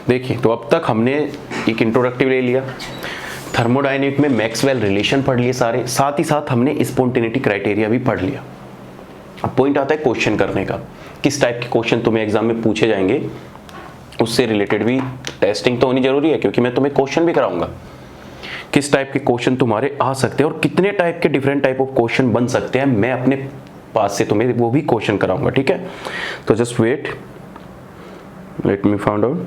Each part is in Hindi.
देखिए, तो अब तक हमने एक इंट्रोडक्टिव ले लिया, थर्मोडायनेमिक में मैक्सवेल रिलेशन पढ़ लिए सारे, साथ ही साथ हमने स्पॉन्टेनिटी क्राइटेरिया भी पढ़ लिया। अब पॉइंट आता है क्वेश्चन करने का, किस टाइप के क्वेश्चन तुम्हें एग्जाम में पूछे जाएंगे, उससे रिलेटेड भी टेस्टिंग तो होनी जरूरी है, क्योंकि मैं तुम्हें क्वेश्चन भी कराऊंगा। किस टाइप के क्वेश्चन तुम्हारे आ सकते हैं और कितने टाइप के डिफरेंट टाइप ऑफ क्वेश्चन बन सकते हैं, मैं अपने पास से तुम्हें वो भी क्वेश्चन कराऊंगा, ठीक है। तो just wait, let me find out.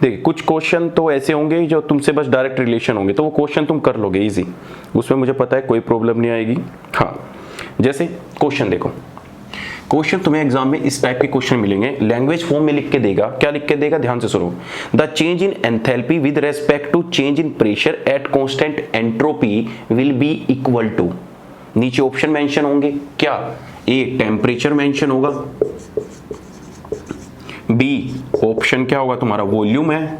देखिए, कुछ क्वेश्चन तो ऐसे होंगे जो तुमसे बस डायरेक्ट रिलेशन होंगे, तो वो क्वेश्चन तुम कर लोगे इजी, उसमें मुझे पता है कोई प्रॉब्लम नहीं आएगी। हाँ, जैसे क्वेश्चन देखो, क्वेश्चन तुम्हें एग्जाम में इस टाइप के क्वेश्चन मिलेंगे, लैंग्वेज फॉर्म में लिख के देगा। क्या लिख के देगा, ध्यान से सुनो। The change in enthalpy with respect to change in pressure at constant entropy will be equal to, नीचे ऑप्शन मेंशन होंगे, क्या, ए टेम्परेचर मेंशन होगा, बी ऑप्शन क्या होगा तुम्हारा वॉल्यूम है,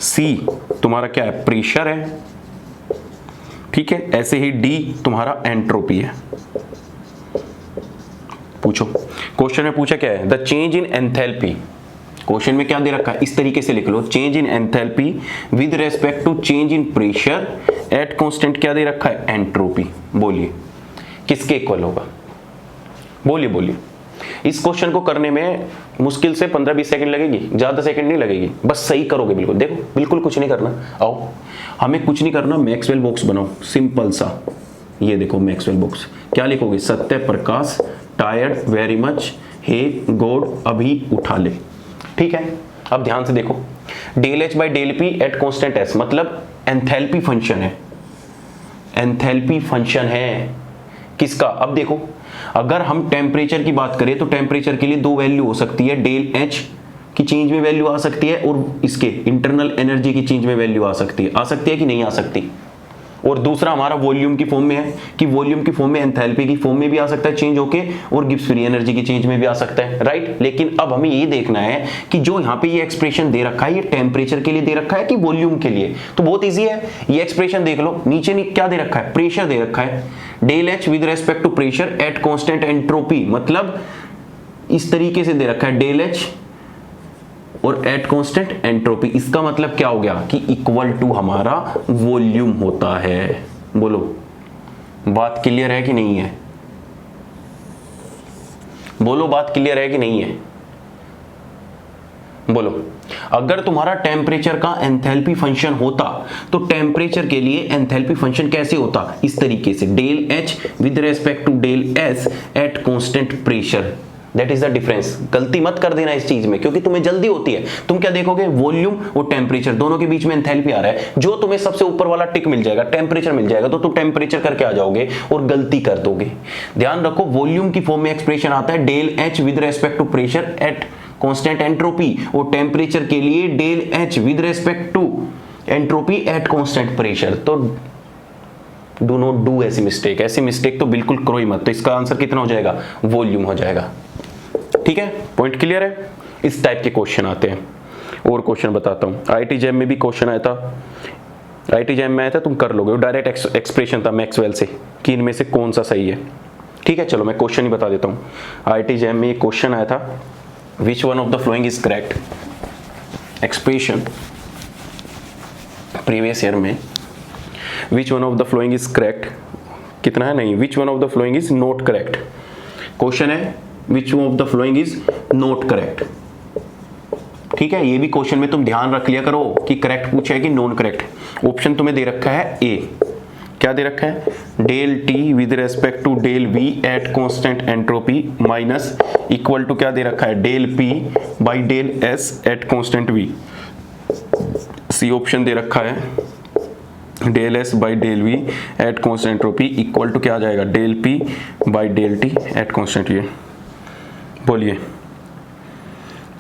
सी तुम्हारा क्या है प्रेशर है, ठीक है, ऐसे ही डी तुम्हारा एंट्रोपी है। पूछो, क्वेश्चन में पूछा क्या है, the change in enthalpy, question में क्या दे रखा है, इस तरीके से लिख लो, change in enthalpy with respect to change in pressure at constant क्या दे रखा है, एंट्रोपी। बोलिए किसके इक्वल होगा, बोलिए बोलिए। इस क्वेश्चन को करने में मुश्किल से 15-20 सेकंड लगेगी, ज्यादा सेकंड नहीं लगेगी, बस सही करोगे बिल्कुल। देखो, बिल्कुल कुछ नहीं करना, आओ हमें कुछ नहीं करना, मैक्सवेल बॉक्स बनाओ सिंपल सा। ये देखो मैक्सवेल बॉक्स, क्या लिखोगे, Satya Prakash, tired, very much, hey God, अभी उठा ले, ठीक है। अब ध्यान से देखो, del H by del P at constant S, मतलब एंथैल्पी फंक्शन है, एंथैल्पी फंक्शन है किसका। अब देखो, अगर हम टेम्परेचर की बात करें तो टेम्परेचर के लिए दो वैल्यू हो सकती है, डेल एच की चेंज में वैल्यू आ सकती है और इसके इंटरनल एनर्जी की चेंज में वैल्यू आ सकती है कि नहीं आ सकती। और दूसरा हमारा वॉल्यूम की फॉर्म में है कि वॉल्यूम की फॉर्म में एंथैल्पी की फॉर्म में भी आ सकता है चेंज होके, और गिब्स फ्री एनर्जी की चेंज में भी आ सकता है, राइट। लेकिन अब हमें ये देखना है कि जो यहाँ पे ये एक्सप्रेशन दे रखा है, ये टेम्परेचर के लिए दे रखा है कि वॉल्यूम के लिए। तो बहुत ईजी है, ये एक्सप्रेशन देख लो, नीचे क्या दे रखा है, प्रेशर दे रखा है, del H with respect to pressure at constant entropy, मतलब इस तरीके से दे रखा है, डेल एच और एट कांस्टेंट एंट्रोपी। इसका मतलब क्या हो गया कि इक्वल टू हमारा वॉल्यूम होता है। बोलो, बात क्लियर है कि नहीं है, बोलो बात क्लियर है कि नहीं है, बोलो। अगर तुम्हारा टेम्परेचर का एंथैल्पी फंक्शन होता तो टेम्परेचर के लिए एंथैल्पी फंक्शन कैसे होता, इस तरीके से, del H with respect to del S at constant pressure. That is the difference. गलती मत कर देना इस चीज में, क्योंकि तुम्हें जल्दी होती है। तुम क्या देखोगे, वॉल्यूम और टेम्परेचर दोनों के बीच में एंथैल्पी आ रहा है, जो तुम्हें सबसे ऊपर वाला टिक मिल जाएगा, टेम्परेचर मिल जाएगा, तो तुम टेम्परेचर करके आ जाओगे और गलती कर दोगे। ध्यान रखो, वॉल्यूम की फॉर्म में एक्सप्रेशन आता है del H with respect to pressure at constant entropy, और टेम्परेचर के लिए del H with respect to entropy at constant pressure. तो डू नॉट डू ऐसी मिस्टेक, ऐसी मिस्टेक तो बिल्कुल करो ही मत। तो इसका आंसर कितना हो जाएगा, वॉल्यूम हो जाएगा, ठीक है। पॉइंट क्लियर है। इस टाइप के क्वेश्चन आते हैं। और क्वेश्चन बताता हूं, आईआईटी जैम में भी क्वेश्चन आया था, आईआईटी जैम में आया था, तुम कर लोगे, डायरेक्ट एक्सप्रेशन था मैक्सवेल से कि इनमें से कौन सा सही है, ठीक है। चलो मैं क्वेश्चन ही बता देता हूं। आईआईटी जैम में एक क्वेश्चन आया था, which one of the following is correct, expression previous year में, which one of the following is correct, कितना है, नहीं, which one of the following is not correct. Question है which of the following is not correct, ठीक है। ये भी क्वेश्चन में तुम ध्यान रख लिया करो कि करेक्ट पूछा है कि नॉन करेक्ट। ऑप्शन तुम्हें दे रखा है, ए क्या दे रखा है, del T with respect to del V at constant entropy minus equal to क्या दे रखा है, del P by del S at constant V. C option दे रखा है del S by del V at constant entropy equal to क्या आ जाएगा, del P by del T at constant. ये बोलिए,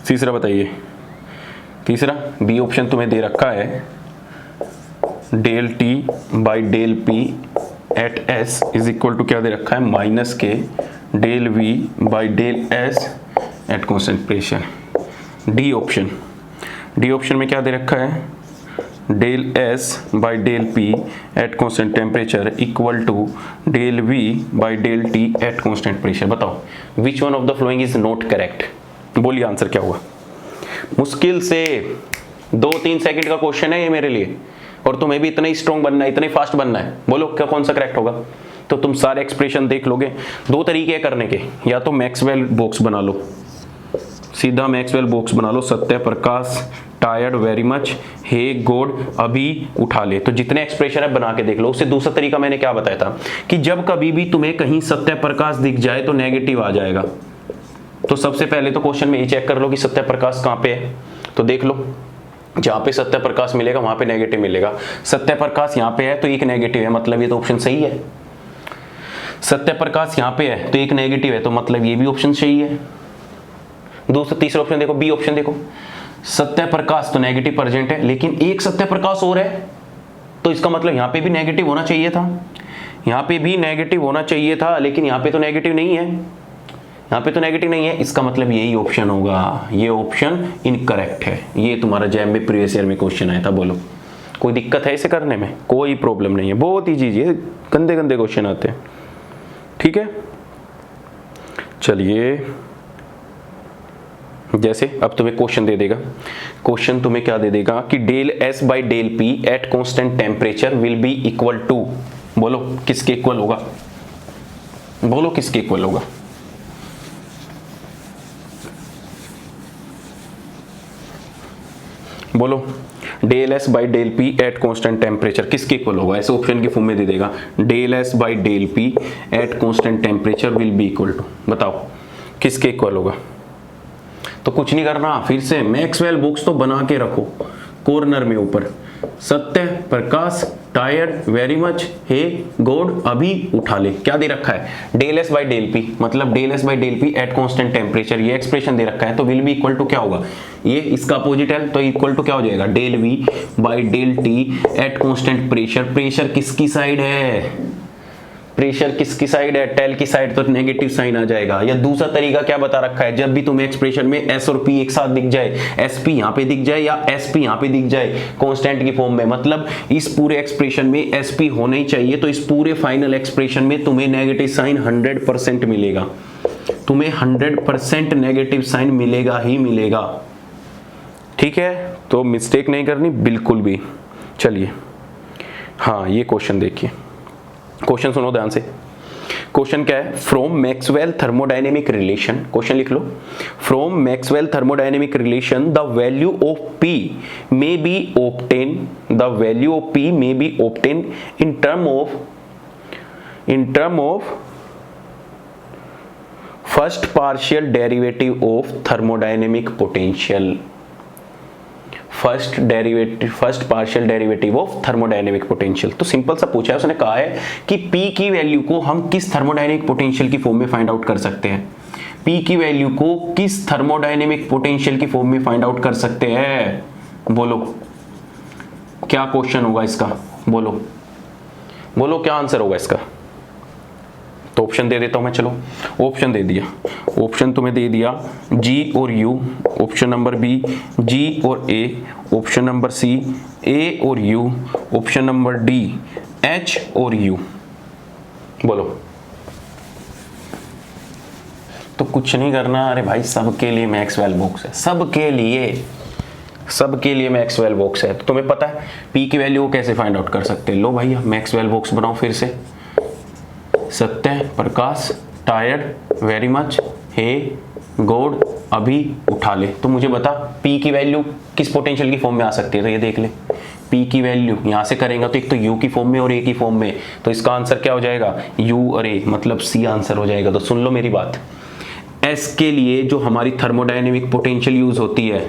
तीसरा बताइए, तीसरा बी ऑप्शन तुम्हें दे रखा है, del T by del P at S is equal to क्या दे रखा है, माइनस के del V by del S at constant pressure. D option, D option में क्या दे रखा है, del S by del P at constant temperature equal to del V by del T at constant pressure. बताओ which one of the following is not correct, बोलिए आंसर क्या हुआ। मुश्किल से 2-3 सेकंड का क्वेश्चन है ये मेरे लिए, और तुम्हें भी इतना ही स्ट्रॉन्ग बनना है, इतना ही फास्ट बनना है। बोलो क्या कौन सा करेक्ट होगा? तो तुम सारे एक्सप्रेशन देख लोगे। 2 तरीके करने के, या तो मैक्सवेल बॉक्स बना लो, सीधा मैक्सवेल बॉक्स बना लो, सत्य Prakash tired very much hey God अभी उठा ले। तो जितने एक्सप्रेशन है बना के देख लो। उससे दूसरा तरीका मैंने क्या बताया था कि जब कभी भी तुम्हें कहीं सत्य प्रकाश दिख जाए तो नेगेटिव आ जाएगा। तो सबसे पहले तो क्वेश्चन में ये चेक कर लो कि सत्य प्रकाश कहाँ पे है। तो देख लो, जहां पे सत्य प्रकाश मिलेगा वहां पे नेगेटिव मिलेगा। सत्य प्रकाश यहाँ पे है तो एक नेगेटिव है, मतलब ये तो ऑप्शन सही है। सत्य प्रकाश यहाँ पे है तो एक नेगेटिव है, तो मतलब ये भी ऑप्शन सही है। दूसरा तीसरा ऑप्शन देखो, बी ऑप्शन देखो, सत्य प्रकाश तो नेगेटिव प्रेजेंट है, लेकिन एक सत्य प्रकाश और है, तो इसका मतलब यहाँ पे भी नेगेटिव होना चाहिए था, यहाँ पे भी नेगेटिव होना चाहिए था, लेकिन यहाँ पे तो नेगेटिव नहीं है, यहाँ पे तो नेगेटिव नहीं है। इसका मतलब यही ऑप्शन होगा। ये ऑप्शन इनकरेक्ट है। ये तुम्हारा जैम में प्रीवियस ईयर में क्वेश्चन आया था। बोलो कोई दिक्कत है इसे करने में? कोई प्रॉब्लम नहीं है, बहुत ही चीज है, गंदे गंदे क्वेश्चन आते हैं। ठीक है, चलिए जैसे अब तुम्हें क्वेश्चन दे देगा, क्वेश्चन तुम्हें क्या दे देगा कि del S by del P at constant temperature will be equal to, बोलो किसके इक्वल होगा? बोलो किसके इक्वल होगा? बोलो del S by del P at constant temperature किसके इक्वल होगा? ऐसे ऑप्शन की फॉर्म में दे देगा, del S by del P at constant temperature will be equal to, बताओ किसके इक्वल होगा? तो कुछ नहीं करना, फिर से मैक्सवेल बॉक्स तो बना के रखो कॉर्नर में ऊपर, Satya Prakash tired very much hey God अभी उठा ले। क्या दे रखा है? Del S by del P, मतलब del S by del P at constant temperature, ये एक्सप्रेशन दे रखा है। तो विल बी इक्वल टू क्या होगा? ये इसका अपोजिट है, तो इक्वल टू क्या हो जाएगा? Del V by del T at constant pressure. Pressure किसकी साइड है? प्रेशर किसकी साइड है? टेल की साइड, तो नेगेटिव साइन आ जाएगा। या दूसरा तरीका क्या बता रखा है, जब भी तुम्हें एक्सप्रेशन में एस और पी एक साथ दिख जाए, एस पी यहाँ पे दिख जाए या एस पी यहाँ पे दिख जाए कांस्टेंट की फॉर्म में, मतलब इस पूरे एक्सप्रेशन में एस पी होना ही चाहिए, तो इस पूरे फाइनल एक्सप्रेशन में तुम्हें नेगेटिव साइन 100% मिलेगा। तुम्हें 100% नेगेटिव साइन मिलेगा ही मिलेगा। ठीक है, तो मिस्टेक नहीं करनी बिल्कुल भी। चलिए हाँ, ये क्वेश्चन देखिए, क्वेश्चन सुनो ध्यान से। क्वेश्चन क्या है? From Maxwell thermodynamic relation, question लिख लो, from Maxwell thermodynamic relation the value of P may be obtain, the value of P may be obtain in term of first partial derivative of thermodynamic potential. First partial derivative of thermodynamic potential. तो सिंपल सा पूछा है, उसने कहा है कि P की वैल्यू को हम किस थर्मोडायनेमिक पोटेंशियल की फॉर्म में फाइंड आउट कर सकते हैं? P की वैल्यू को किस थर्मोडायनेमिक पोटेंशियल की फॉर्म में फाइंड आउट कर सकते हैं? बोलो क्या क्वेश्चन होगा इसका? बोलो बोलो क्या आंसर होगा इसका? तो ऑप्शन दे देता हूं मैं, चलो ऑप्शन दे दिया, ऑप्शन तुम्हें दे दिया G और U, option number B G और A, option number C A और U, option number D H और U। बोलो। तो कुछ नहीं करना, अरे भाई सबके लिए मैक्सवेल बॉक्स है, सबके लिए मैक्सवेल बॉक्स है। तो तुम्हें पता है P की वैल्यू को कैसे फाइंड आउट कर सकते हैं? लो भैया मैक्सवेल बॉक्स बनाओ फिर से, सत्य Prakash tired very much hey God अभी उठा ले। तो मुझे बता P की वैल्यू किस पोटेंशियल की फॉर्म में आ सकती है? तो ये देख ले, P की वैल्यू यहां से करेंगे तो एक तो U की फॉर्म में और A की फॉर्म में, तो इसका आंसर क्या हो जाएगा? U और A, मतलब C आंसर हो जाएगा। तो सुन लो मेरी बात, S के लिए जो हमारी थर्मोडायनेमिक पोटेंशियल यूज होती है,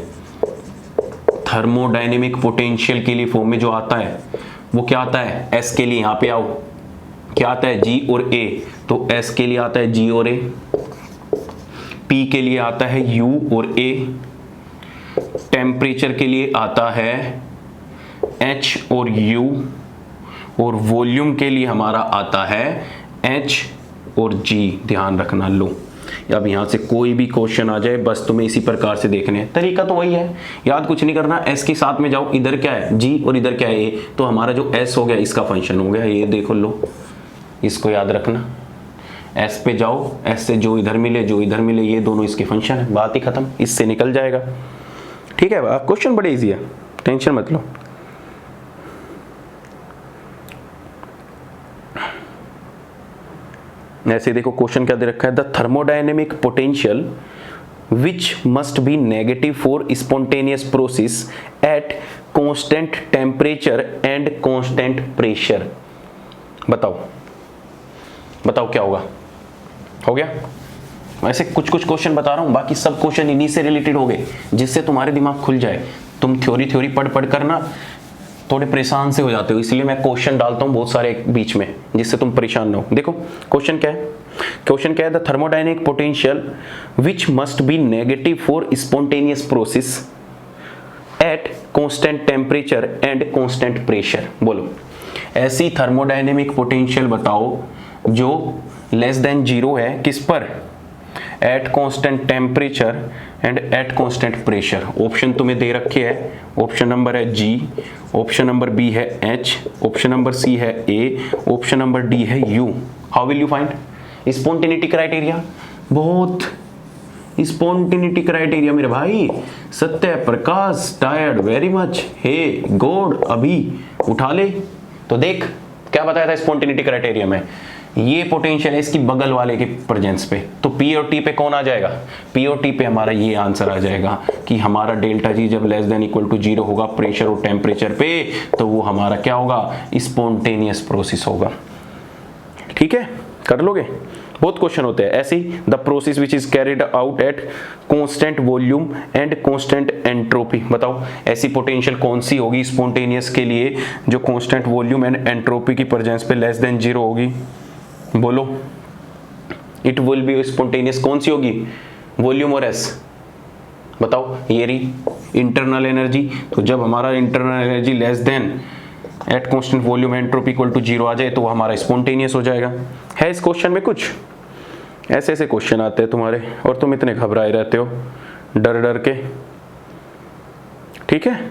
थर्मोडायनेमिक पोटेंशियल के लिए फॉर्म में जो आता है वो क्या आता है? S के लिए, यहां पे आओ, क्या आता है? G और A। तो S के लिए आता है G और A, P के लिए आता है U और A, टेम्परेचर के लिए आता है H और U, और वॉल्यूम के लिए हमारा आता है H और G। ध्यान रखना। लो अब यहां से कोई भी क्वेश्चन आ जाए बस तुम्हें इसी प्रकार से देखने हैं, तरीका तो वही है, याद कुछ नहीं करना। S के साथ में जाओ, इधर क्या है? G और इधर क्या है? A। तो हमारा जो S हो गया इसका फंक्शन हो गया, ये देखो, लो इसको याद रखना। S पे जाओ, S से जो इधर मिले ये दोनों इसके फंक्शन है, बात ही खत्म, इससे निकल जाएगा। ठीक है, क्वेश्चन बड़े इजी है, टेंशन मत लो। ऐसे देखो क्वेश्चन क्या दे रखा है, the thermodynamic potential which must be negative for spontaneous process at constant temperature and constant pressure। बताओ बताओ क्या होगा, हो गया। वैसे कुछ कुछ क्वेश्चन बता रहा हूं, बाकी सब क्वेश्चन इन्हीं से रिलेटेड हो गए, जिससे तुम्हारे दिमाग खुल जाए। तुम थ्योरी पढ़ पढ़ कर ना थोड़े परेशान से हो जाते हो, इसलिए मैं क्वेश्चन डालता हूं बहुत सारे बीच में, जिससे तुम परेशान ना हो। देखो क्वेश्चन क्या है, क्वेश्चन क्या है, the thermodynamic potential which must be negative for spontaneous process at constant temperature and constant pressure. बोलो ऐसी थर्मोडायनेमिक पोटेंशियल बताओ जो लेस देन जीरो है, किस पर, eight constant temperature and eight constant pressure. Option तुम्हें दे रखे है, ऑप्शन नंबर है जी, ऑप्शन नंबर बी है एच, ऑप्शन नंबर सी है ए, ऑप्शन नंबर डी है you. How will you find spontaneity criteria? बहुत स्पॉन्टेनिटी क्राइटेरिया मेरे भाई, सत्य Prakash tired very much, hey God अभी उठा ले। तो देख क्या बताया था स्पॉन्टेनिटी क्राइटेरिया में, ये पोटेंशियल है इसकी बगल वाले के प्रेजेंस पे, तो पी और टी पे कौन आ जाएगा, पी और टी पे हमारा ये आंसर आ जाएगा कि हमारा डेल्टा जी जब less than equal to zero होगा प्रेशर और टेम्परेचर पे, तो वो हमारा क्या होगा, स्पॉन्टेनियस प्रोसेस होगा। ठीक है, कर लोगे, बहुत क्वेश्चन होते हैं ऐसे ही। The process which is carried out at constant volume and constant entropy. बताओ ऐसी पोटेंशियल कौन सी होगी स्पॉन्टेनियस के लिए जो कांस्टेंट वॉल्यूम एंड एंट्रोपी की प्रेजेंस पे लेस देन जीरो होगी। बोलो इट विल बी स्पॉन्टेनियस कौन सी होगी, वॉल्यूम और एस। बताओ ये रही इंटरनल एनर्जी, तो जब हमारा internal energy less than at constant volume entropy equal to zero आ जाए तो वो हमारा स्पॉन्टेनियस हो जाएगा। है इस क्वेश्चन में कुछ ऐसे ऐसे क्वेश्चन आते हैं तुम्हारे और तुम इतने घबराए रहते हो डर डर के। ठीक है,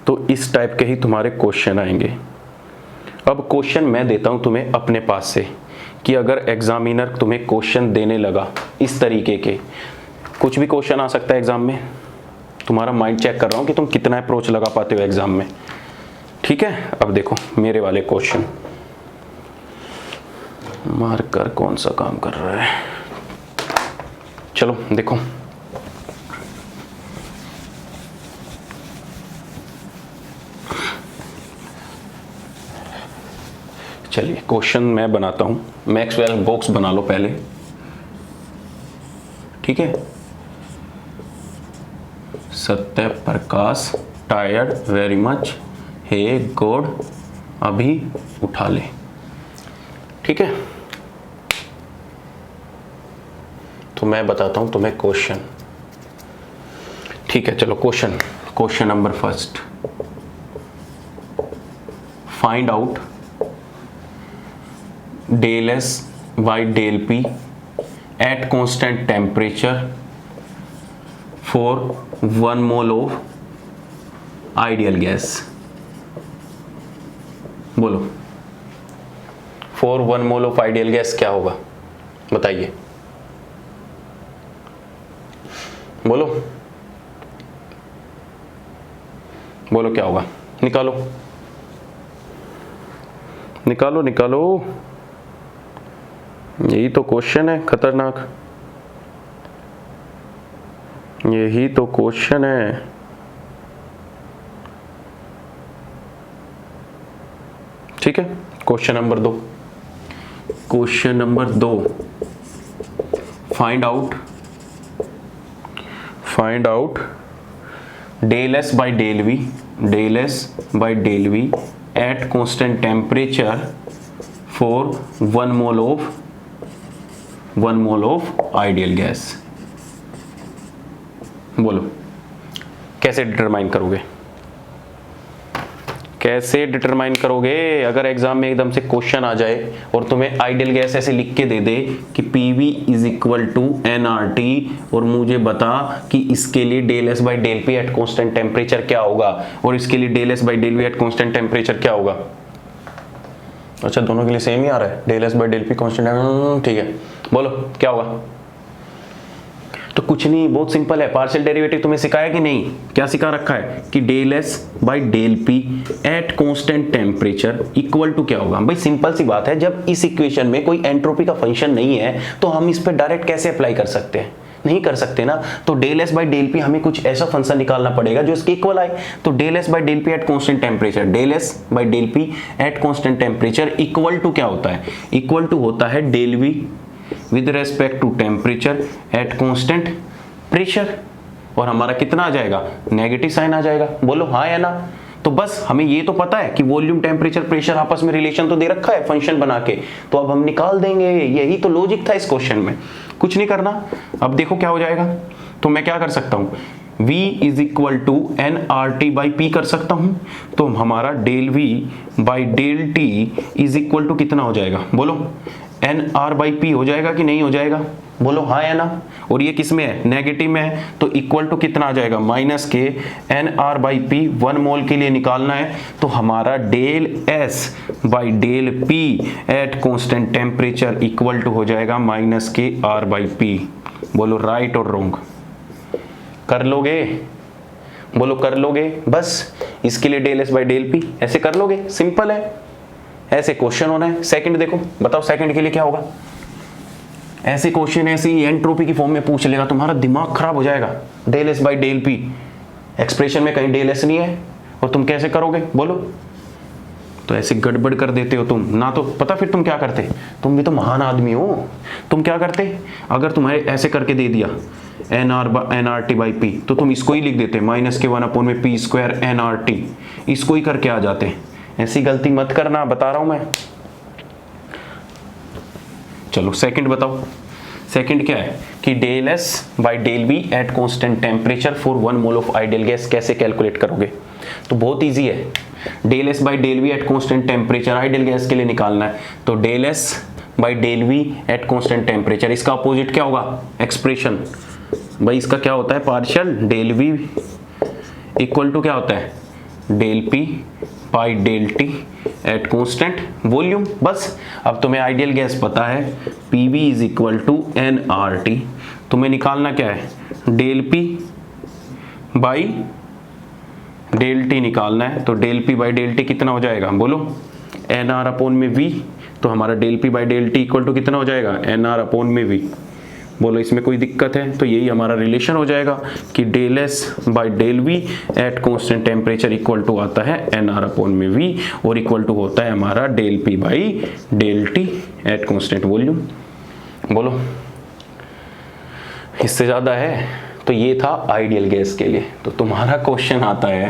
तो इस टाइप के ही तुम्हारे क्वेश्चन आएंगे। अब क्वेश्चन मैं देता हूं तुम्हें अपने पास से कि अगर एग्जामिनर तुम्हें क्वेश्चन देने लगा इस तरीके के, कुछ भी क्वेश्चन आ सकता है एग्जाम में, तुम्हारा माइंड चेक कर रहा हूं कि तुम कितना अप्रोच लगा पाते हो एग्जाम में। ठीक है, अब देखो मेरे वाले क्वेश्चन, मार्कर कौन सा काम कर रहा है, चलो देखो। चलिए क्वेश्चन मैं बनाता हूं, मैक्सवेल बॉक्स बना लो पहले। ठीक है, सत्य Prakash tired very much, hey God अभी उठा ले। ठीक है, तो मैं बताता हूं तुम्हें क्वेश्चन। ठीक है, चलो question number first, find out del S by del P at constant temperature for 1 mole of ideal gas. बोलो for 1 mole of ideal gas क्या होगा, बताइए। बोलो बोलो क्या होगा, निकालो निकालो निकालो, यही तो क्वेश्चन है खतरनाक, यही तो क्वेश्चन है। ठीक है, question number 2, question number 2, find out del S by del V at constant temperature for 1 mole of ideal gas. बोलो कैसे डिटरमाइन करोगे, कैसे डिटरमाइन करोगे अगर एग्जाम में एकदम से क्वेश्चन आ जाए और तुम्हें आइडियल गैस ऐसे लिख के दे दे कि PV is equal to nRT और मुझे बता कि इसके लिए del S by del P at constant temperature क्या होगा और इसके लिए del S by del V at constant temperature क्या होगा। अच्छा दोनों के लिए सेम ही आ रहा है, del S by del P constant, ठीक है। बोलो क्या होगा, तो कुछ नहीं, बहुत सिंपल है। पार्शियल डेरिवेटिव तुम्हें सिखाया कि नहीं? क्या सिखा रखा है कि del S by del P at constant temperature equal to क्या होगा? भाई सिंपल सी बात है, जब इस इक्वेशन में कोई एंट्रोपी का फंक्शन नहीं है तो हम इस पर डायरेक्ट कैसे अप्लाई कर सकते हैं? नहीं कर सकते ना। तो del S by del P हमें कुछ ऐसा फंक्शन निकालना पड़ेगा जो इसके इक्वल आए। तो del S by del P at constant temperature, del S by del P at constant temperature equal to क्या होता है? इक्वल टू होता है del V with respect to temperature at constant pressure. और हमारा कितना आ जाएगा? नेगेटिव साइन आ जाएगा। बोलो हाँ या ना? तो बस हमें ये तो पता है कि वॉल्यूम, टेम्परेचर, प्रेशर आपस में रिलेशन तो दे रखा है फंक्शन बना के, तो अब हम निकाल देंगे। यही तो लॉजिक था इस क्वेश्चन में, कुछ नहीं करना। अब देखो क्या हो जाएगा। तो मैं क्या कर सकता हूं? V is equal to N R T by P कर सकता हूं। तो हमारा del V by del T is equal to कितना हो जाएगा? बोलो एन आर बाई पी हो जाएगा कि नहीं हो जाएगा? बोलो हाँ या ना? और ये किस में है? नेगेटिव में है। तो इक्वल टू कितना आ जाएगा? माइनस के N R by P, 1 mole के लिए निकालना है। तो हमारा del S by del P at constant temperature equal to हो जाएगा माइनस के आर बाई पी। बोलो राइट और रॉन्ग? कर लोगे? बोलो कर लोगे? बस इसके लिए del S by del P ऐसे कर लोगे, सिंपल है। ऐसे क्वेश्चन होना है। सेकंड देखो, बताओ सेकंड के लिए क्या होगा? ऐसे क्वेश्चन ऐसी एंट्रोपी की फॉर्म में पूछ लेगा, तुम्हारा दिमाग खराब हो जाएगा। Del S by del P, expression में कहीं डेल एस नहीं है और तुम कैसे करोगे? बोलो। तो ऐसे गड़बड़ कर देते हो तुम ना। तो पता फिर तुम क्या करते? तुम भी तो महान आदमी हो। तुम क्या करते? अगर तुम्हें ऐसे करके दे दिया N R T by P, तो तुम इसको ही लिख देते माइनस के 1 अपॉन में P square N R T, इसको ही करके आ जाते। ऐसी गलती मत करना, बता रहा हूं मैं। चलो सेकंड बताओ। सेकंड क्या है कि del S by del B at constant temperature for 1 mole of ideal gas कैसे कैलकुलेट करोगे? तो बहुत इजी है। Del S by del V at constant temperature ideal gas के लिए निकालना है। तो del S by del V at constant temperature, इसका अपोजिट क्या होगा? एक्सप्रेशन। भाई इसका क्या होता है? Partial del V equal to क्या होता है? Del P by del T at constant volume. बस अब तुम्हें आइडियल गैस पता है, P V is equal to N R T. तुम्हें निकालना क्या है? Del P by del T निकालना है। तो del P by del T कितना हो जाएगा? बोलो एन आर अपॉन में वी। तो हमारा del P by del T equal to कितना हो जाएगा? एन आर अपॉन में वी। बोलो इसमें कोई दिक्कत है? तो यही हमारा रिलेशन हो जाएगा कि del S by del V at constant temperature equal to आता है एन आर अपॉन में वी, और इक्वल टू होता है हमारा del P by del T at constant volume. बोलो इससे ज्यादा है? तो ये था आइडियल गैस के लिए। तो तुम्हारा क्वेश्चन आता है,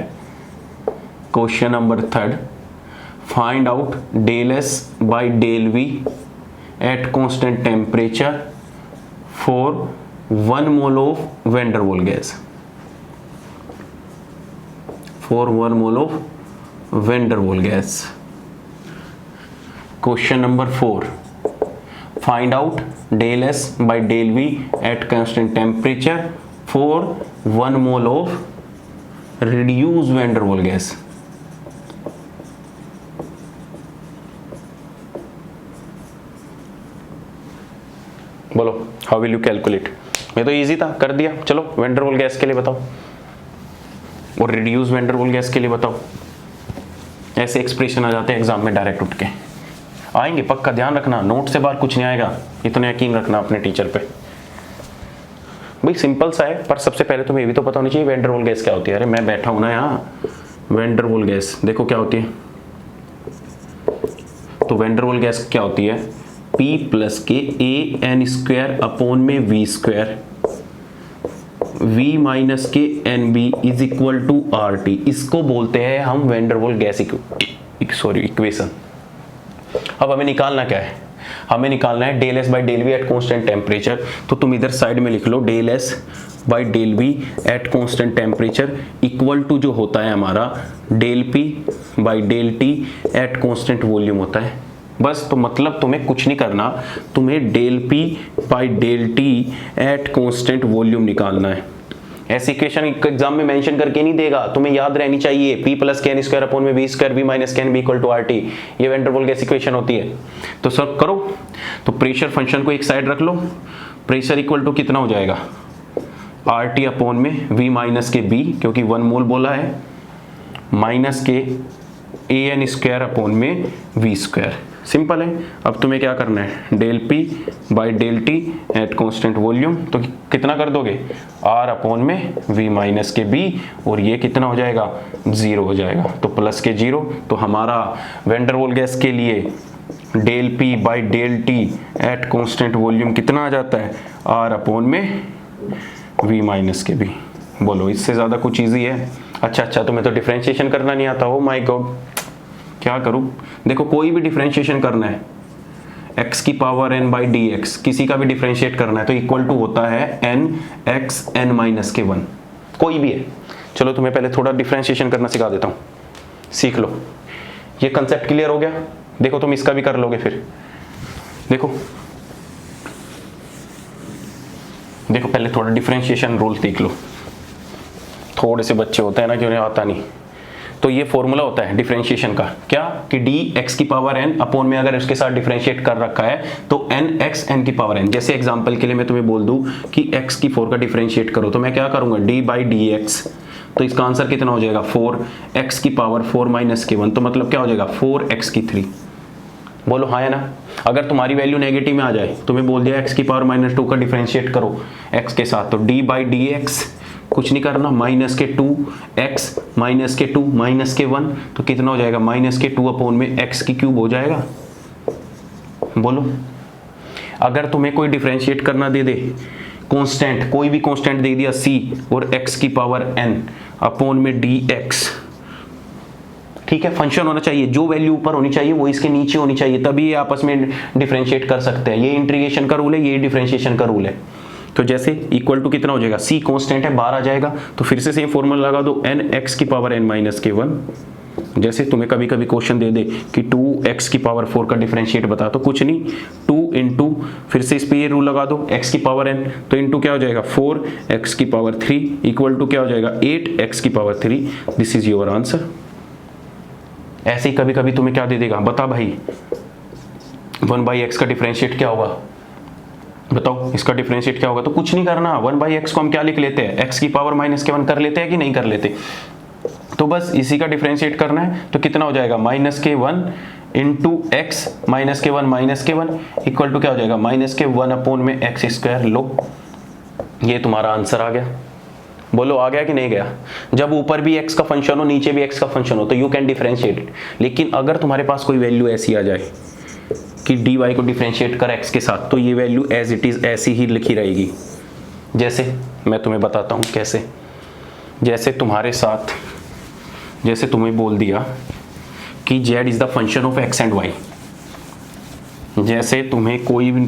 question number 3, find out del S by del V at constant temperature for 1 mole of van der Waals gas. For 1 mole of van der Waals gas. Question number 4. Find out del S by del V at constant temperature for 1 mole of reduced van der Waals gas. बोलो हाउ विल यू कैलकुलेट? मैं तो इजी था, कर दिया। चलो वैन डर वाल्स गैस के लिए बताओ और reduce van der Waals gas के लिए बताओ। ऐसे एक्सप्रेशन आ जाते हैं एग्जाम में डायरेक्ट उठ के। आएंगे पक्का, ध्यान रखना, नोट से बाहर कुछ नहीं आएगा, इतना यकीन रखना अपने टीचर पे। भाई सिंपल सा है, पर सबसे पहले तुम्हें ये भी तो पता होना चाहिए वैन डर वाल्स गैस क्या होती है। अरे मैं बैठा हूं ना यहाँ। वैन डर वाल्स गैस देखो क्या होती है। तो वैन डर वाल्स गैस क्या होती है? P प्लस के ए एन स्क्वायर अपॉन में वी स्क्वायर, V माइनस के N B is equal to R T. इसको बोलते हैं हम van der Waals gas equation. अब हमें निकालना क्या है? हमें निकालना है del S by del V at constant temperature. तो तुम इधर साइड में लिख लो del S by del V at constant temperature equal to जो होता है हमारा del P by del T at constant volume होता है। बस तो मतलब तुम्हें कुछ नहीं करना, तुम्हें del P by del T at constant volume निकालना है। ऐसी इक्वेशन एग्जाम में मेंशन करके नहीं देगा, तुम्हें याद रहनी चाहिए। P प्लस के एन स्क्वायर अपॉन में वी स्क्वायर, वी माइनस के N B equal to R T. ये van der Waals gas equation होती है। तो सब करो। तो प्रेशर फंक्शन को एक साइड रख लो। प्रेशर इक्वल टू कितना हो जाएगा? आर टी अपॉन में वी माइनस के बी, क्योंकि 1 मोल बोला है, माइनस के ए एन स्क्वायर अपॉन में वी स्क्वायर। सिंपल है। अब तुम्हें क्या करना है, del P by del T at constant volume, तो कितना कर दोगे, आर अपॉन में वी माइनस के बी, और ये कितना हो जाएगा, 0 हो जाएगा, तो प्लस के 0। तो हमारा वैंडरवाल गैस के लिए del P by del T at constant volume कितना आ जाता है, आर अपॉन में वी माइनस के बी। बोलो इससे ज़्यादा कुछ ईजी है? अच्छा तुम्हें तो डिफ्रेंशिएशन करना नहीं आता। हो माय गॉड, क्या करूं? देखो कोई भी डिफरेंशिएशन करना है, x की power n by D x, किसी का भी डिफरेंशिएट करना है तो इक्वल टू होता है n x n माइनस के 1, कोई भी है। चलो तुम्हें पहले थोड़ा डिफरेंशिएशन करना सिखा देता हूं, सीख लो। ये कंसेप्ट क्लियर हो गया? देखो तुम इसका भी कर लोगे फिर। देखो पहले थोड़ा डिफरेंशिएशन रूल सीख लो। थोड़े से बच्चे होते हैं ना कि उन्हें आता नहीं। तो ये फॉर्मूला होता है डिफरेंशिएशन का, क्या कि डी एक्स की पावर एन अपॉन में अगर उसके साथ डिफरेंशिएट कर रखा है तो एन एक्स एन की पावर एन। जैसे एग्जांपल के लिए मैं तुम्हें बोल दूं कि एक्स की 4 का डिफरेंशिएट करो, तो मैं क्या करूंगा, डी बाई डी एक्स, तो इसका आंसर कितना हो जाएगा, 4 एक्स की पावर 4 माइनस के 1, तो मतलब क्या हो जाएगा, 4 एक्स की 3। बोलो हाँ है ना? अगर तुम्हारी वैल्यू नेगेटिव में आ जाए, तुम्हें बोल दिया एक्स की पावर -2 का डिफरेंशिएट करो एक्स के साथ, तो डी बाई डी एक्स, कुछ नहीं करना, माइनस के 2 एक्स माइनस के 2 माइनस के 1, तो कितना हो जाएगा, माइनस के 2 अपॉन में एक्स की क्यूब हो जाएगा। बोलो अगर तुम्हें कोई डिफरेंशिएट करना दे दे, कांस्टेंट, कोई भी कांस्टेंट दे दिया c और x की पावर n अपॉन में dx, ठीक है, फंक्शन होना चाहिए, जो वैल्यू ऊपर होनी चाहिए वो इसके नीचे होनी चाहिए, तभी ये आपस में डिफरेंशिएट कर सकते हैं। ये इंटीग्रेशन का रूल है, ये डिफरेंशिएशन का रूल है। तो जैसे इक्वल टू कितना हो जाएगा, c कांस्टेंट है, बाहर आ जाएगा, तो फिर से सेम फॉर्मूला लगा दो, n x की पावर n माइनस के 1। जैसे तुम्हें कभी कभी क्वेश्चन दे दे कि 2x की पावर 4 का डिफरेंशिएट बता, तो कुछ नहीं, 2 इंटू, फिर से इस पे ये रूल लगा दो, x की पावर n, तो इंटू क्या हो जाएगा, 4x की पावर 3 इक्वल टू क्या हो जाएगा, 8x की power 3। This is your answer. ऐसे ही कभी कभी तुम्हें क्या दे देगा, बता भाई 1/x का डिफरेंशिएट क्या होगा, बताओ इसका डिफरेंशिएट क्या होगा, तो कुछ नहीं करना, 1/x को हम क्या लिख लेते हैं, x की पावर -1 कर लेते हैं कि नहीं कर लेते, तो बस इसी का डिफरेंशिएट करना है, तो कितना हो जाएगा, -1 इंटू एक्स -1 इक्वल टू क्या हो जाएगा, -1 अपॉन में एक्स स्क्वायर। लो ये तुम्हारा आंसर आ गया। बोलो आ गया कि नहीं गया? जब ऊपर भी x का फंक्शन हो, नीचे भी x का फंक्शन हो, तो यू कैन डिफरेंशिएट इट। लेकिन अगर तुम्हारे पास कोई वैल्यू ऐसी आ जाए कि dy को डिफरेंशिएट कर x के साथ, तो ये वैल्यू एज इट इज ऐसी ही लिखी रहेगी। जैसे मैं तुम्हें बताता हूँ कैसे। जैसे तुम्हें बोल दिया कि z is the function of x and y, जैसे तुम्हें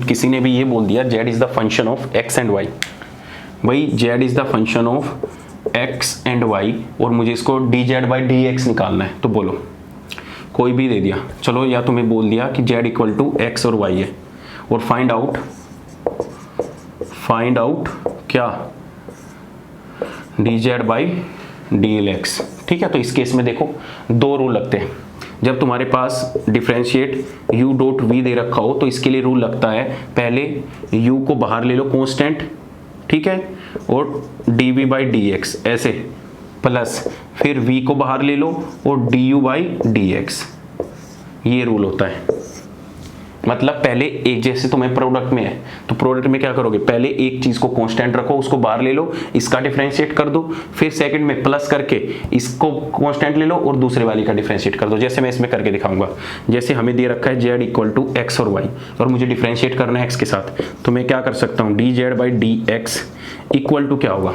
किसी ने भी ये बोल दिया z is the function of x and y, भाई z is the function of x and y, और मुझे इसको dz बाई dx निकालना है, तो बोलो कोई भी दे दिया, चलो, या तुम्हें बोल दिया कि z इक्वल टू x और y है, और फाइंड आउट क्या, dz बाई dx, ठीक है। तो इस केस में देखो दो रूल लगते हैं। जब तुम्हारे पास डिफरेंशिएट u डॉट v दे रखा हो, तो इसके लिए रूल लगता है, पहले u को बाहर ले लो कांस्टेंट, ठीक है, और dv बाई dx ऐसे, प्लस फिर v को बाहर ले लो और du बाई dx, ये रूल होता है। मतलब पहले एक, जैसे तुम्हें प्रोडक्ट में है, तो प्रोडक्ट में क्या करोगे, पहले एक चीज को कांस्टेंट रखो, उसको बाहर ले लो, इसका डिफरेंशिएट कर दो, फिर सेकंड में प्लस करके इसको कांस्टेंट ले लो और दूसरे वाली का डिफरेंशिएट कर दो। जैसे मैं इसमें करके दिखाऊंगा, जैसे हमें दे रखा है z इक्वल टू x और y, और मुझे डिफरेंशिएट करना है x के साथ, तो मैं क्या कर सकता हूँ, dz by dx equal to क्या होगा,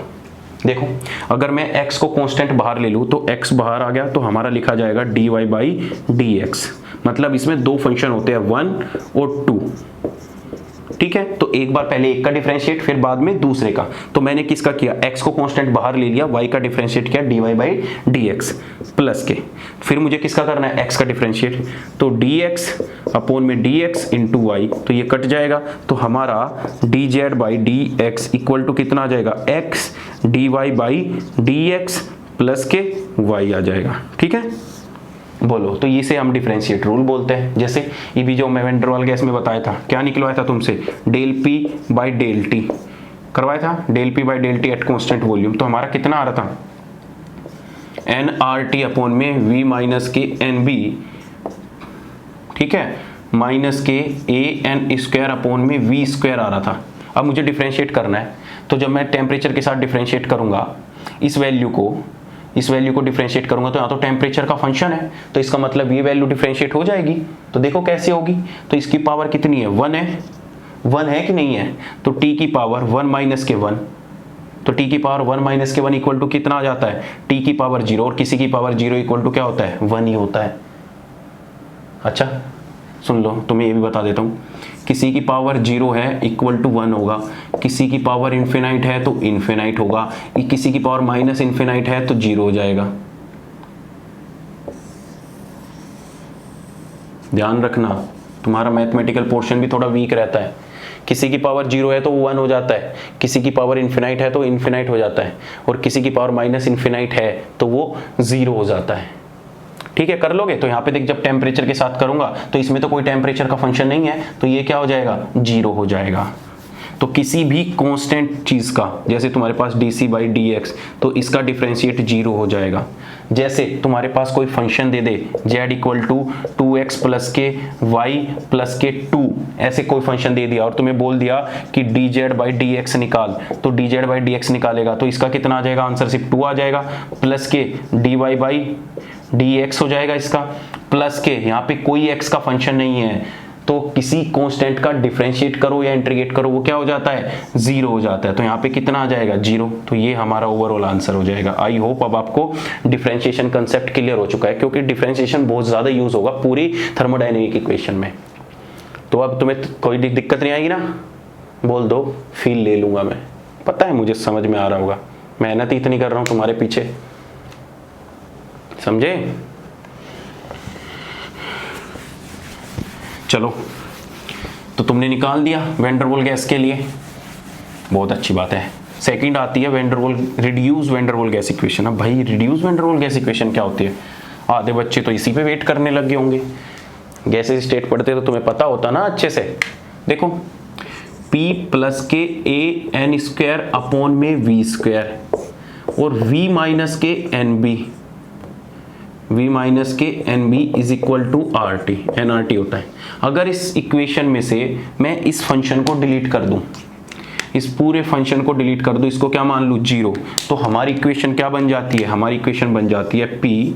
देखो अगर मैं x को कांस्टेंट बाहर ले लूँ तो x बाहर आ गया, तो हमारा लिखा जाएगा dy बाई dx। मतलब इसमें दो फंक्शन होते हैं, 1 और 2, ठीक है। तो एक बार पहले एक का डिफरेंशिएट, फिर बाद में दूसरे का। तो मैंने किसका किया, x को कांस्टेंट बाहर ले लिया, y का डिफरेंशिएट किया dy बाई dx प्लस के, फिर मुझे किसका करना है, x का डिफरेंशिएट, तो dx अपॉन में dx इंटू y, तो ये कट जाएगा, तो हमारा dz by dx equal to कितना आ जाएगा, x dy by dx plus के y आ जाएगा, ठीक है। बोलो, तो इसे हम डिफरेंशिएट रूल बोलते हैं। जैसे ये भी जो मैं वैन डर वाल गैस में बताया था, क्या निकलवाया था तुमसे, del P by del T करवाया था, del P by del T at constant volume, तो हमारा कितना आ रहा था, एन आर टी अपॉन में वी माइनस के एन बी, ठीक है, माइनस के ए एन स्क्वायर अपॉन में वी स्क्वायर आ रहा था। अब मुझे डिफ्रेंशिएट करना है, तो जब मैं टेम्परेचर के साथ डिफ्रेंशिएट करूंगा इस वैल्यू को डिफ्रेंशिएट करूंगा, तो यहाँ तो टेम्परेचर का फंक्शन है, तो इसका मतलब ये वैल्यू डिफ्रेंशिएट हो जाएगी। तो देखो कैसे होगी, तो इसकी पावर कितनी है, 1 है कि नहीं है, तो t की पावर 1 माइनस के 1, तो t की पावर 1 माइनस के 1 इक्वल टू कितना आ जाता है, t की पावर 0, और किसी की पावर 0 इक्वल टू क्या होता है, 1 ही होता है। अच्छा सुन लो, तुम्हें ये भी बता देता हूँ, किसी की पावर 0 है इक्वल टू 1 होगा, किसी की पावर इन्फिनाइट है तो इन्फिनाइट होगा, किसी की पावर माइनस इन्फिनाइट है तो 0 हो जाएगा। ध्यान रखना, तुम्हारा मैथमेटिकल पोर्शन भी थोड़ा वीक रहता है। किसी की पावर 0 है तो वो 1 हो जाता है, किसी की पावर इन्फिनाइट है तो इन्फिनाइट हो जाता है, और किसी की पावर माइनस इन्फिनाइट है तो वो 0 हो जाता है। ठीक है, कर लोगे। तो यहाँ पे देख, जब टेम्परेचर के साथ करूंगा तो इसमें तो कोई टेम्परेचर का फंक्शन नहीं है, तो ये क्या हो जाएगा, 0 हो जाएगा। तो किसी भी कांस्टेंट चीज का, जैसे तुम्हारे पास dc बाई dx, तो इसका डिफरेंशिएट 0 हो जाएगा। जैसे तुम्हारे पास कोई फंक्शन दे दे z equal to 2x plus के y प्लस के 2, ऐसे कोई फंक्शन दे दिया और तुम्हें बोल दिया कि dz बाई dx निकाल, तो dz बाई dx निकालेगा तो इसका कितना आ जाएगा, आंसर सिर्फ 2 आ जाएगा, प्लस के dy बाई dx हो जाएगा इसका, प्लस के यहाँ पे कोई x का फंक्शन नहीं है, तो किसी कांस्टेंट का डिफरेंशिएट करो या इंटीग्रेट करो वो क्या हो जाता है, 0 हो जाता है। तो यहाँ पे कितना आ जाएगा, 0। तो ये हमारा ओवरऑल आंसर हो जाएगा। आई होप अब आपको डिफरेंशिएशन कंसेप्ट क्लियर हो चुका है, क्योंकि डिफरेंशिएशन बहुत ज़्यादा यूज होगा पूरी थर्मोडायनेमिक इक्वेशन में। तो अब तुम्हें कोई दिक्कत नहीं आएगी ना, बोल दो, फील ले लूंगा मैं, पता है मुझे समझ में आ रहा होगा, मेहनत ही इतनी कर रहा हूँ तुम्हारे पीछे, समझे। चलो, तो तुमने निकाल दिया वैन डर वाल्स गैस के लिए, बहुत अच्छी बात है। सेकंड आती है reduce van der Waals gas equation. अब भाई reduce van der Waals gas equation क्या होती है, आधे बच्चे तो इसी पे वेट करने लग गए होंगे। गैसेस स्टेट पढ़ते तो तुम्हें पता होता ना अच्छे से। देखो, P प्लस के ए एन स्क्वायर अपॉन में वी स्क्वायर, और V माइनस के एन बी, V माइनस के N B is equal to R T, N R T होता है। अगर इस इक्वेशन में से मैं इस फंक्शन को डिलीट कर दूं, इस पूरे फंक्शन को डिलीट कर दूं, इसको क्या मान लूं, 0, तो हमारी इक्वेशन क्या बन जाती है, हमारी इक्वेशन बन जाती है P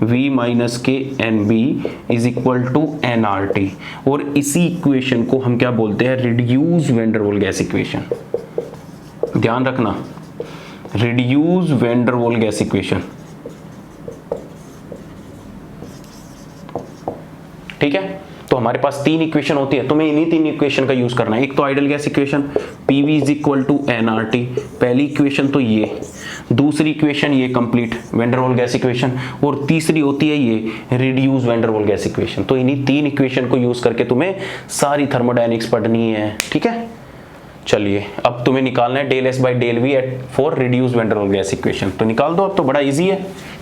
V माइनस के N B is equal to N R T, और इसी इक्वेशन को हम क्या बोलते हैं, reduce van der Waals gas equation. ध्यान रखना, reduce van der Waals gas equation, ठीक है। तो हमारे पास 3 इक्वेशन होती है, तुम्हें इन्हीं 3 इक्वेशन का यूज करना है। एक तो ideal gas equation PV is equal to nRT, पहली इक्वेशन तो ये, दूसरी इक्वेशन ये complete van der Waals gas equation, और तीसरी होती है ये reduce van der Waals gas equation. तो इन्हीं 3 इक्वेशन को यूज करके तुम्हें सारी थर्मोडायनेमिक्स पढ़नी है, ठीक है। चलिए, अब तुम्हें निकालना है del S by del V for reduce van der Waals gas equation. तो निकाल दो, अब तो बड़ा इजी है।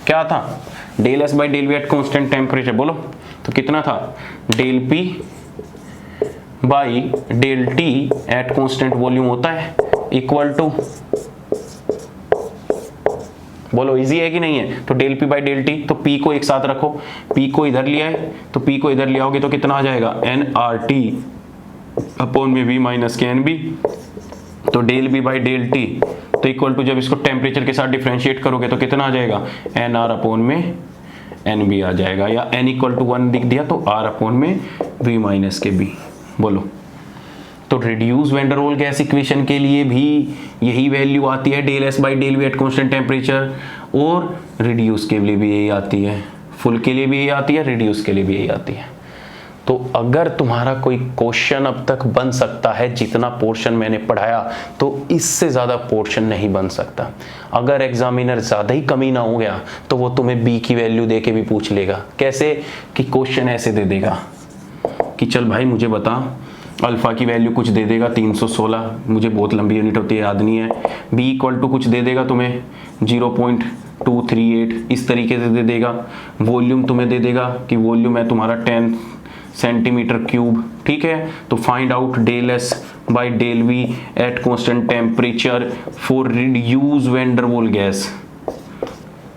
क्या था, del S by del V at constant temperature, बोलो तो कितना था, del P by del T at constant volume होता है इक्वल टू, बोलो इजी है कि नहीं है। तो del P by del T, तो P को एक साथ रखो, P को इधर लिया है तो P को इधर ले आओगे तो कितना आ जाएगा, nRT अपॉन में V माइनस के NB, तो del B by del T तो इक्वल टू, जब इसको टेम्परेचर के साथ डिफरेंशिएट करोगे तो कितना आ जाएगा, nR अपॉन में NB आ जाएगा, या n इक्वल टू 1 दिख दिया तो R अपॉन में V माइनस के B। बोलो, तो reduce van der Waals gas equation के लिए भी यही वैल्यू आती है, del S by del V at constant temperature, और रिड्यूस के लिए भी यही आती है, फुल के लिए भी यही आती है, रिड्यूस के लिए भी यही आती है। तो अगर तुम्हारा कोई क्वेश्चन अब तक बन सकता है जितना पोर्शन मैंने पढ़ाया, तो इससे ज़्यादा पोर्शन नहीं बन सकता। अगर एग्जामिनर ज़्यादा ही कमी ना हो गया तो वो तुम्हें B की वैल्यू दे के भी पूछ लेगा। कैसे, कि क्वेश्चन ऐसे दे देगा कि चल भाई मुझे बता, अल्फ़ा की वैल्यू कुछ दे देगा 316, मुझे बहुत लंबी यूनिट होती है याद नहीं है, B इक्वल टू कुछ दे देगा तुम्हें 0.238, इस तरीके से दे देगा। वॉल्यूम तुम्हें दे देगा कि वॉल्यूम है तुम्हारा 10 सेंटीमीटर क्यूब, ठीक है। तो find out del S by del V at constant temperature for reduced van der Waals gas।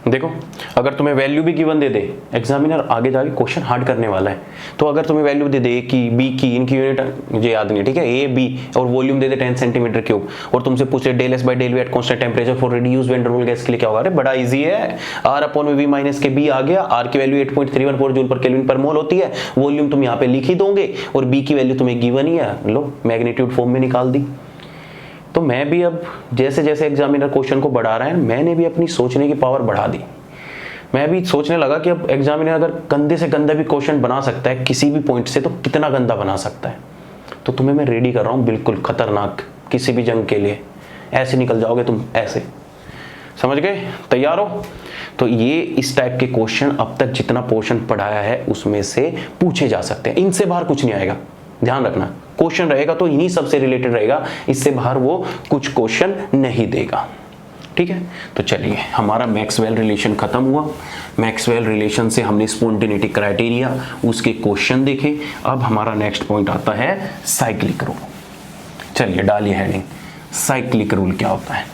देखो अगर तुम्हें वैल्यू भी गिवन दे दे, एग्जामिनर आगे जाके क्वेश्चन हार्ड करने वाला है, तो अगर तुम्हें वैल्यू दे दे ए की, बी की, इनकी यूनिट मुझे याद नहीं है, ठीक है, ए बी, और वॉल्यूम दे दे 10 सेंटीमीटर क्यूब, और तुमसे पूछे del S by del V at constant temperature for reduced van der Waals gas के लिए क्या होगा? अरे बड़ा इजी है, आर अपॉन में वी माइनस के बी आ गया, आर की वैल्यू 8.314 जूल पर केल्विन पर मोल होती है, वॉल्यूम तुम यहाँ पे लिख ही दोगे, और बी की वैल्यू तुम्हें गिवन ही है, लो मैग्नीट्यूड फॉर्म में निकाल दी। तो मैं भी अब जैसे जैसे एग्जामिनर क्वेश्चन को बढ़ा रहा है, मैंने भी अपनी सोचने की पावर बढ़ा दी। मैं भी सोचने लगा कि अब एग्जामिनर अगर गंदे से गंदा भी क्वेश्चन बना सकता है किसी भी पॉइंट से, तो कितना गंदा बना सकता है। तो तुम्हें मैं रेडी कर रहा हूँ बिल्कुल खतरनाक किसी भी जंग के लिए, ऐसे निकल जाओगे तुम, ऐसे, समझ गए? तैयार हो? तो ये इस टाइप के क्वेश्चन अब तक जितना पोर्शन पढ़ाया है उसमें से पूछे जा सकते हैं, इनसे बाहर कुछ नहीं आएगा, ध्यान रखना। क्वेश्चन रहेगा तो इन्हीं सबसे रिलेटेड रहेगा, इससे बाहर वो कुछ क्वेश्चन नहीं देगा, ठीक है? तो चलिए, हमारा मैक्सवेल रिलेशन खत्म हुआ। मैक्सवेल रिलेशन से हमने स्पॉन्टेनिटी क्राइटेरिया, उसके क्वेश्चन देखे। अब हमारा नेक्स्ट पॉइंट आता है साइक्लिक रूल। चलिए डालिए हेडिंग, साइक्लिक रूल क्या होता है?